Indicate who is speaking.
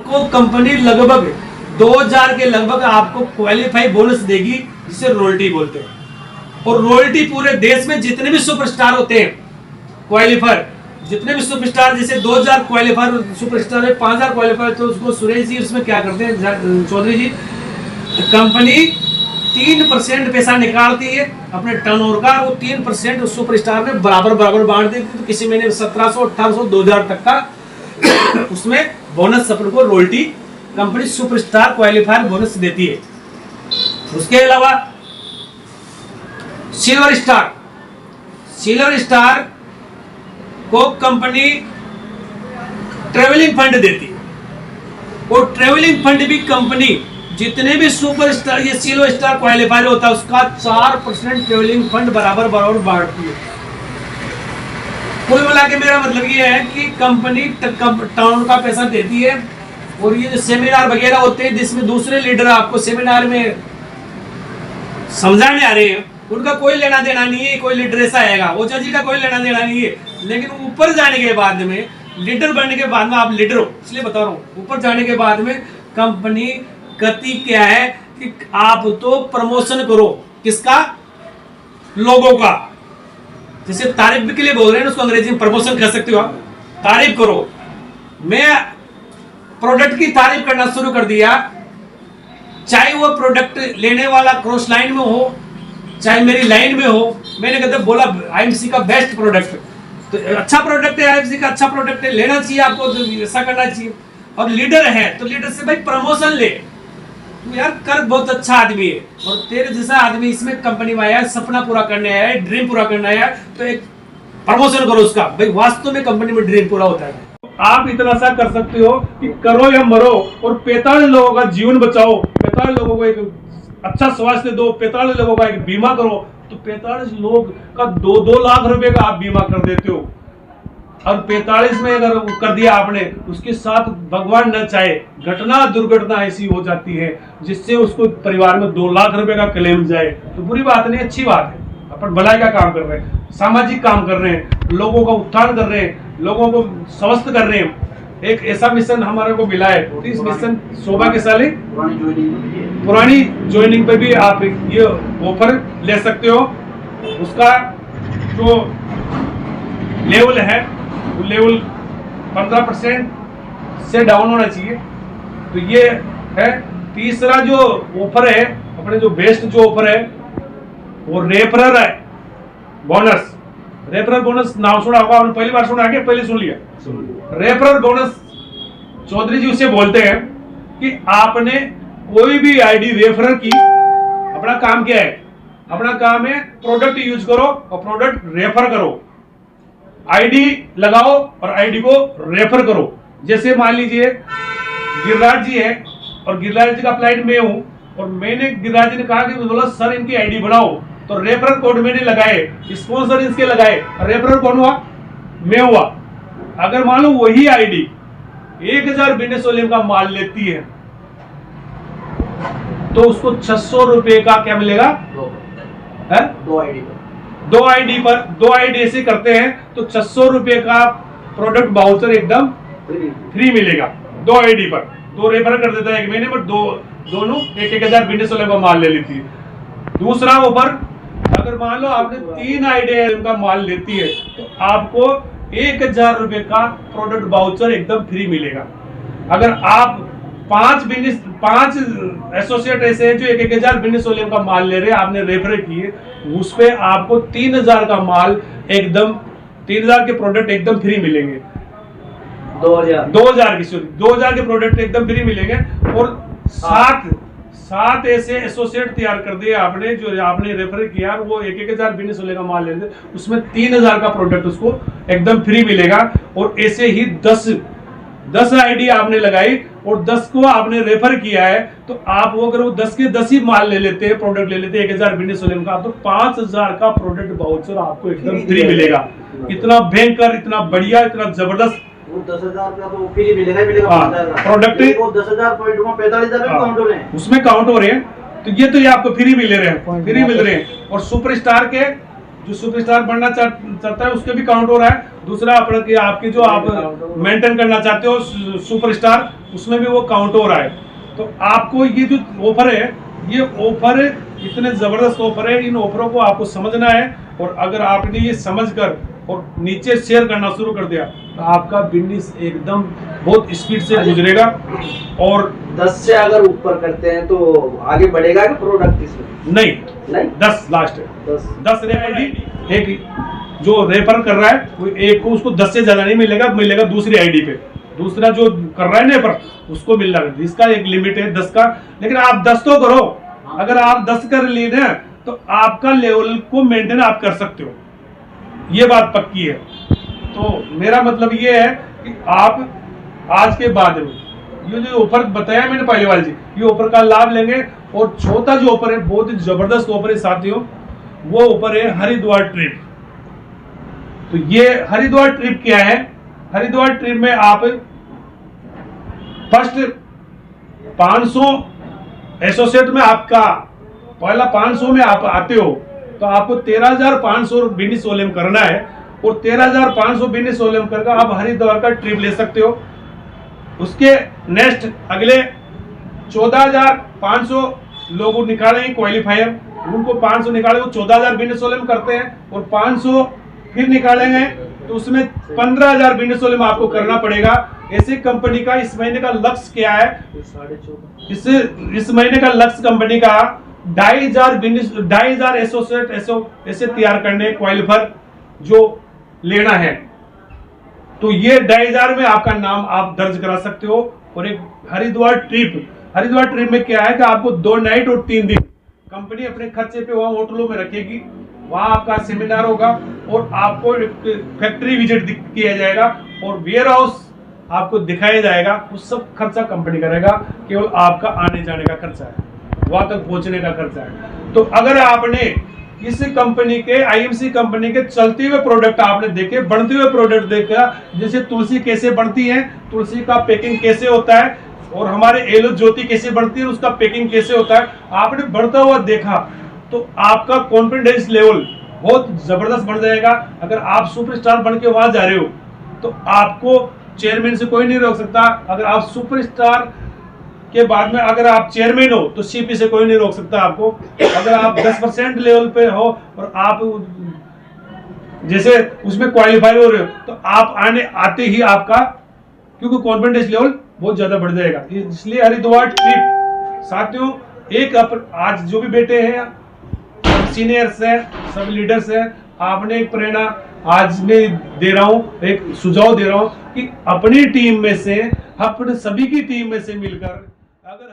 Speaker 1: आपको कंपनी लगभग 2000 के लगभग आपको क्वालिफाई बोनस देगी, जिसे रॉयल्टी बोलते हैं। और रॉयल्टी पूरे देश में जितने भी सुपरस्टार होते हैं क्वालिफायर, जितने भी सुपरस्टार, जैसे 2000 क्वालिफायर सुपरस्टार है, 5000 क्वालिफायर, तो उसको सुरेश जी उसमें क्या करते हैं चौधरी जी, कंपनी 3% पैसा निकालती है अपने टर्नओवर का, वो 3% सुपरस्टार में बराबर बराबर बांट देती है। तो किसी महीने 1700, 1800, 2000 तक का उसमें बोनस अपन को royalty company superstar qualifier bonus देती है। उसके अलावा सिल्वर स्टार को कंपनी ट्रेवलिंग फंड देती है, और ट्रेवलिंग फंड भी कंपनी जितने भी सुपरस्टार ये सिल्वर स्टार क्वालिफायर होता है उसका 4% ट्रेवलिंग फंड बराबर बराबर बांटती है। कुल मिला के मेरा मतलब ये है कि कंपनी टाउन का पैसा देती है, और ये जो सेमिनार वगैरह होते हैं जिसमें दूसरे लीडर आपको सेमिनार में समझाने आ रहे हैं, उनका कोई लेना देना नहीं है। कोई लीडर ऐसा आएगा, ओझा जी का कोई लेना देना नहीं है, लेकिन ऊपर जाने के बाद में, लीडर बनने के बाद में, आप लीडर हो इसलिए बता रहा हूँ, ऊपर जाने के बाद में कंपनी गति क्या है कि आप तो प्रमोशन करो, किसका, लोगों का। जैसे तारीफ के लिए बोल रहे हैं उसको अंग्रेजी में प्रमोशन कह सकते हो आप, तारीफ करो। मैं प्रोडक्ट की तारीफ करना शुरू कर दिया, चाहे वो प्रोडक्ट लेने वाला क्रॉस लाइन में हो, चाहे मेरी लाइन में हो। मैंने कहते बोला आईएमसी का बेस्ट प्रोडक्ट, तो अच्छा प्रोडक्ट है, आईएमसी का अच्छा प्रोडक्ट है, लेना चाहिए आपको, तो ऐसा करना चाहिए। और लीडर है तो लीडर से भाई प्रमोशन ले, तो यार कर बहुत अच्छा आदमी है, और तेरे जैसा आदमी इसमें कंपनी में आया, सपना पूरा करने आया है, ड्रीम पूरा करने आया, तो एक प्रमोशन करो उसका। भाई वास्तव में कंपनी में ड्रीम पूरा होता है। आप इतना सा कर सकते हो कि करो या मरो, और 45 लोगों का जीवन बचाओ, 45 लोगों को एक अच्छा स्वास्थ्य दो, 45 लोगों का एक बीमा करो, तो 45 लोग का 2-2 लाख रुपए का आप बीमा कर देते हो। और 45 में अगर कर दिया आपने, उसके साथ भगवान न चाहे घटना दुर्घटना ऐसी हो जाती है जिससे उसको परिवार में 2 लाख रुपए का क्लेम जाए, तो बुरी बात नहीं, अच्छी बात है। अपन भलाई का काम कर रहे हैं, सामाजिक काम कर रहे हैं, लोगों का उत्थान कर रहे हैं, लोगों को स्वस्थ कर रहे हैं। एक ऐसा मिशन हमारे को मिला है, तो इस मिशन सौभाग्यशाली पुरानी ज्वाइनिंग पे भी आप ये ऑफर ले सकते हो। उसका जो लेवल है वो लेवल 15% से डाउन होना चाहिए। तो ये है। तीसरा जो ऑफर है अपने, जो बेस्ट जो ऑफर है वो रेफरल है बोनस। रेफरल बोनस नाम सुना होगा आपने, पहली बार सुना है, पहले सुन लिया। रेफरल बोनस चौधरी जी उसे बोलते हैं कि आपने कोई भी आईडी रेफरल की, अपना काम क्या है, अपना काम है प्रोडक्ट यूज करो और प्रोडक्ट रेफर करो, आईडी लगाओ और आईडी को रेफर करो। जैसे मान लीजिए गिरिराज जी है और गिरिराज जी का क्लाइंट मैं हूं, और मैंने गिरिराज जी ने कहा कि बोला सर इनकी आईडी बनाओ, तो रेफरल कोड मैंने लगाए, स्पॉन्सर इसके लगाए, रेफरल कौन हुआ, मैं हुआ। अगर मान लो वही आईडी 1000 बिजनेस ओलियम का माल लेती है, तो उसको 600 रुपए का क्या मिलेगा, दो आईडी ऐसे करते हैं तो 600 रुपए का प्रोडक्ट बाउचर एकदम फ्री मिलेगा। 2 आईडी पर 2 रेफर कर देता है, एक महीने पर दोनों 1000 बिजनेस ओलियम का माल ले लेती है। दूसरा ऊपर अगर मान लो आपने 3 आईडी का माल लेती है, तो आपको 1000 रुपए का प्रोडक्ट बाउचर एकदम फ्री मिलेगा। अगर आप 5 एसोसिएट ऐसे हैं जो 1000 बिजनेस ओलियम का माल ले रहे हैं, आपने रेफर किए, उस पे आपको 3000 का माल एकदम 3000 के प्रोडक्ट एकदम फ्री मिलेंगे। 2000 के प्रोडक्ट एकदम फ्री मिलेंगे। और 7 ऐसे एसोसिएट तैयार कर दिए आपने, जो आपने रेफर किया, वो 1000 बिजनेस ओलियम का माल ले रहे, उसमें 3000 का प्रोडक्ट उसको एकदम फ्री मिलेगा। और ऐसे ही 10 आईडी आपने लगाई और 10 को आपने रेफर किया है, तो आप वो अगर वो 10 के 10 ही माल ले लेते हैं, प्रोडक्ट ले लेते हैं 1000 बिजनेस ओलियम का, तो 5000 का प्रोडक्ट बाउचर आपको एकदम फ्री मिलेगा। इतना भयंकर, इतना बढ़िया, इतना जबरदस्त।
Speaker 2: 10,000 का तो फ्री मिलेगा,
Speaker 1: प्रोडक्ट
Speaker 2: 10,000 पॉइंट में 45,000 काउंट हो रहे हैं,
Speaker 1: उसमें काउंट हो रहे हैं। तो ये आपको फ्री मिल रहे हैं, फ्री मिल रहे हैं। और सुपरस्टार के जो सुपरस्टार बनना चाहता है उसके भी काउंट हो रहा है, दूसरा आपकी जो आप मेंटेन करना चाहते हो सुपरस्टार, उसमें भी वो काउंट हो रहा है। तो आपको ये जो ऑफर है, ये ऑफर इतने जबरदस्त ऑफर है, इन ऑफरों को आपको समझना है। और अगर आपने ये समझकर और नीचे शेयर करना शुरू कर दिया तो आपका बिजनेस एकदम बहुत स्पीड से गुजरेगा। और
Speaker 2: 10 से अगर ऊपर करते हैं तो आगे बढ़ेगा कि प्रोडक्ट इसमें?
Speaker 1: नहीं 10 लास्ट है। 10 रेफर भी, एक जो रेफर कर रहा है वो एक को, उसको 10 से ज्यादा नहीं मिलेगा दूसरी आईडी पे, दूसरा जो कर रहा है रेफर उसको मिल रहा है। इसका एक लिमिट है 10 का, लेकिन आप 10 तो करो। अगर आप 10 कर लिए ना तो आपका लेवल को मेंटेन आप कर सकते हो, ये बात पक्की है। तो मेरा मतलब ये है कि आप आज के बाद में ये जो ऑफर बताया मैंने पहले वाली जी, ये ऑफर का लाभ लेंगे। और चौथा जो ऑफर है बहुत ही जबरदस्त ऑफर है साथियों, वो ऑफर है हरिद्वार ट्रिप। तो ये हरिद्वार ट्रिप क्या है? हरिद्वार ट्रिप में आप फर्स्ट 500 एसोसिएट में आपका पहला 500 में आप आते हो तो आपको 13,500 बिजनेस वॉल्यूम करना है। और 13,500 बिजनेस वॉल्यूम करके आप हरिद्वार का ट्रिप ले सकते हो। उसके नेक्स्ट अगले 14,500 लोग निकालेंगे क्वालिफायर, उनको 500 निकाले, वो 14,000 बिजनेस वॉल्यूम करते हैं। और 500 फिर निकालेंगे तो उसमें 15,000 बिजनेस वॉल्यूम आपको करना पड़ेगा। ऐसे कंपनी का इस महीने का लक्ष्य क्या है? इस महीने का लक्ष्य कंपनी का 2,500 एसोसिएट ऐसे तैयार करने, क्वालिफायर जो लेना है। तो ये 2,500 में आपका नाम आप दर्ज करा सकते हो। और एक हरिद्वार ट्रिप में क्या है कि आपको 2 नाइट और 3 दिन कंपनी अपने खर्चे पे वहां होटलों में रखेगी, वहां आपका सेमिनार होगा और आपको फैक्ट्री विजिट किया जाएगा और वेयर हाउस आपको दिखाया जाएगा। वो सब खर्चा कंपनी करेगा, केवल आपका आने जाने का खर्चा है, वहां तक पहुंचने का खर्चा है। तो अगर आपने इस कंपनी के, आईएमसी कंपनी के चलते हुए प्रोडक्ट आपने देखे, बढ़ते हुए प्रोडक्ट देखा, जैसे तुलसी कैसे बढ़ती है, तुलसी का पैकिंग कैसे होता है, और हमारे एलो ज्योति कैसे बढ़ती है, उसका पैकिंग कैसे होता है, आपने बढ़ता हुआ देखा तो आपका कॉन्फिडेंस लेवल बहुत जबरदस्त बढ़ जाएगा। अगर आप सुपरस्टार बन के वहां जा रहे हो तो आपको चेयरमैन से कोई नहीं रोक सकता। अगर आप सुपरस्टार के बाद में अगर आप चेयरमैन हो तो सीपी से कोई नहीं रोक सकता आपको। अगर आप 10% लेवल पे हो और आप जैसे उसमें क्वालिफाई हो रहे हो तो आप आते ही आपका, क्योंकि कॉन्फिडेंस लेवल बहुत ज्यादा बढ़ जाएगा। इसलिए हरिद्वार ट्रिप साथियों, आज जो भी बैठे हैं सब सीनियर्स हैं, सब लीडर्स हैं, आपने एक प्रेरणा आज मैं दे रहा हूं, एक सुझाव दे रहा हूं कि अपनी टीम में से, अपने सभी की टीम में से मिलकर अगर